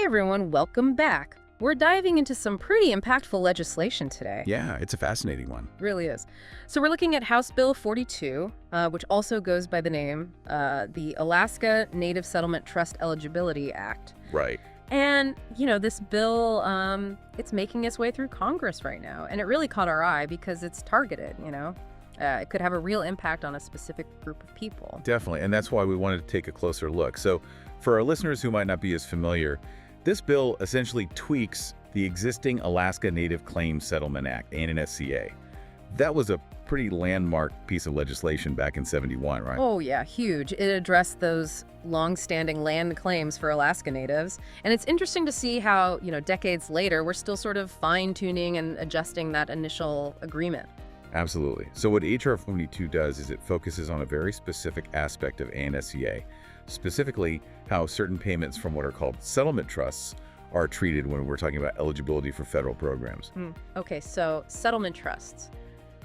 Hey everyone, welcome back. We're diving into some pretty impactful legislation today. Yeah, it's a fascinating one. Really is. So we're looking at House Bill 42, which also goes by the name the Alaska Native Settlement Trust Eligibility Act. Right. And, this bill, it's making its way through Congress right now. And it really caught our eye because it's targeted, It could have a real impact on a specific group of people. Definitely, and that's why we wanted to take a closer look. So for our listeners who might not be as familiar, this bill essentially tweaks the existing Alaska Native Claims Settlement Act, ANSCA. That was a pretty landmark piece of legislation back in '71, right? Oh yeah, huge. It addressed those long-standing land claims for Alaska Natives. And it's interesting to see how, decades later, we're still sort of fine-tuning and adjusting that initial agreement. Absolutely. So what H.R. 42 does is it focuses on a very specific aspect of ANSCA, specifically how certain payments from what are called settlement trusts are treated when we're talking about eligibility for federal programs. Okay, so settlement trusts.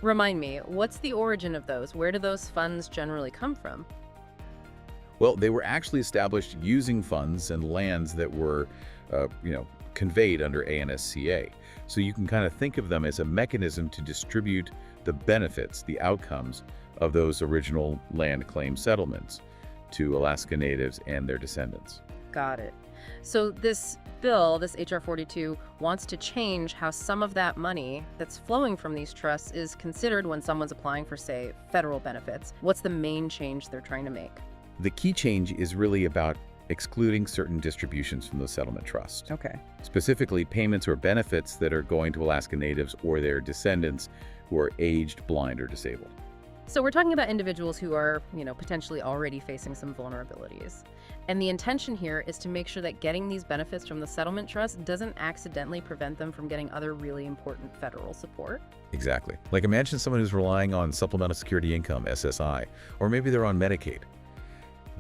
Remind me, what's the origin of those? Where do those funds generally come from? Well, they were actually established using funds and lands that were, conveyed under ANSCA. So you can kind of think of them as a mechanism to distribute the benefits, the outcomes of those original land claim settlements to Alaska Natives and their descendants. Got it. So this bill, this H.R. 42, wants to change how some of that money that's flowing from these trusts is considered when someone's applying for, say, federal benefits. What's the main change they're trying to make? The key change is really about excluding certain distributions from the settlement trust. Okay. Specifically, payments or benefits that are going to Alaska Natives or their descendants who are aged, blind, or disabled. So we're talking about individuals who are, potentially already facing some vulnerabilities. And the intention here is to make sure that getting these benefits from the settlement trust doesn't accidentally prevent them from getting other really important federal support. Exactly. Like imagine someone who's relying on Supplemental Security Income, SSI, or maybe they're on Medicaid.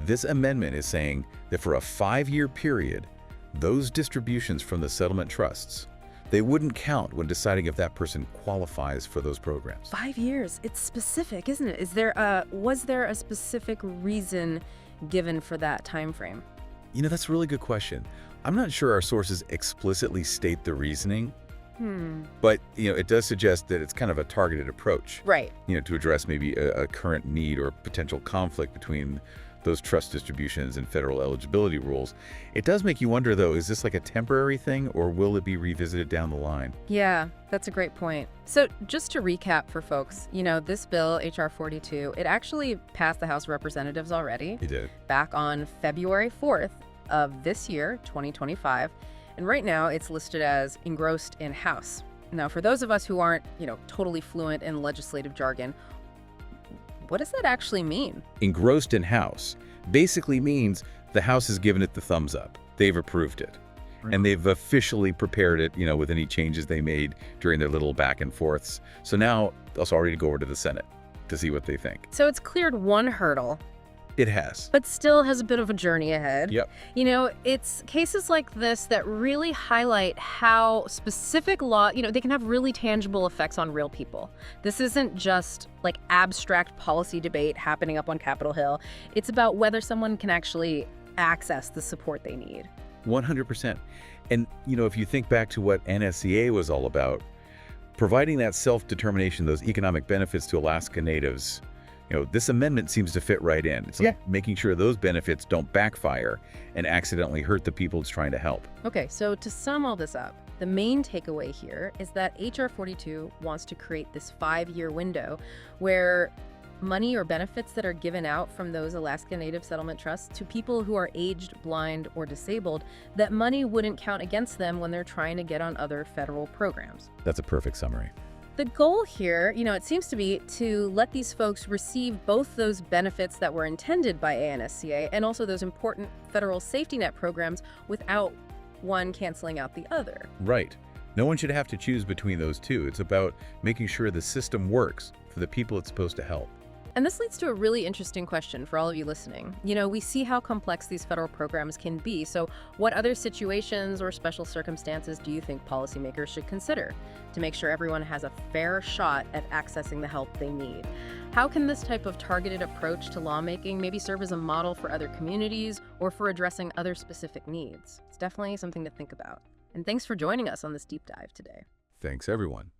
This amendment is saying that for a 5-year period, those distributions from the settlement trusts, they wouldn't count when deciding if that person qualifies for those programs. 5 years. It's specific, isn't it? Was there a specific reason given for that time frame? That's a really good question. I'm not sure our sources explicitly state the reasoning, but it does suggest that it's kind of a targeted approach. Right. To address maybe a current need or potential conflict between those trust distributions and federal eligibility rules. It does make you wonder, though, is this like a temporary thing or will it be revisited down the line? Yeah, that's a great point. So just to recap for folks, this bill, H.R. 42, it actually passed the House of Representatives already. It did. Back on February 4th of this year, 2025. And right now it's listed as engrossed in House. Now, for those of us who aren't, totally fluent in legislative jargon, what does that actually mean? Engrossed in House basically means the House has given it the thumbs up. They've approved it. And they've officially prepared it, with any changes they made during their little back and forths. So now it's already to go over to the Senate to see what they think. So it's cleared one hurdle. It has. But still has a bit of a journey ahead. Yep. It's cases like this that really highlight how specific law, they can have really tangible effects on real people. This isn't just like abstract policy debate happening up on Capitol Hill. It's about whether someone can actually access the support they need. 100%. And, if you think back to what NSCA was all about, providing that self-determination, those economic benefits to Alaska Natives, this amendment seems to fit right in. It's like making sure those benefits don't backfire and accidentally hurt the people it's trying to help. Okay, so to sum all this up, the main takeaway here is that H.R. 42 wants to create this 5-year window where money or benefits that are given out from those Alaska Native settlement trusts to people who are aged, blind, or disabled, that money wouldn't count against them when they're trying to get on other federal programs. That's a perfect summary. The goal here, it seems to be to let these folks receive both those benefits that were intended by ANSCA and also those important federal safety net programs without one canceling out the other. Right. No one should have to choose between those two. It's about making sure the system works for the people it's supposed to help. And this leads to a really interesting question for all of you listening. We see how complex these federal programs can be, so what other situations or special circumstances do you think policymakers should consider to make sure everyone has a fair shot at accessing the help they need? How can this type of targeted approach to lawmaking maybe serve as a model for other communities or for addressing other specific needs? It's definitely something to think about. And thanks for joining us on this deep dive today. Thanks, everyone.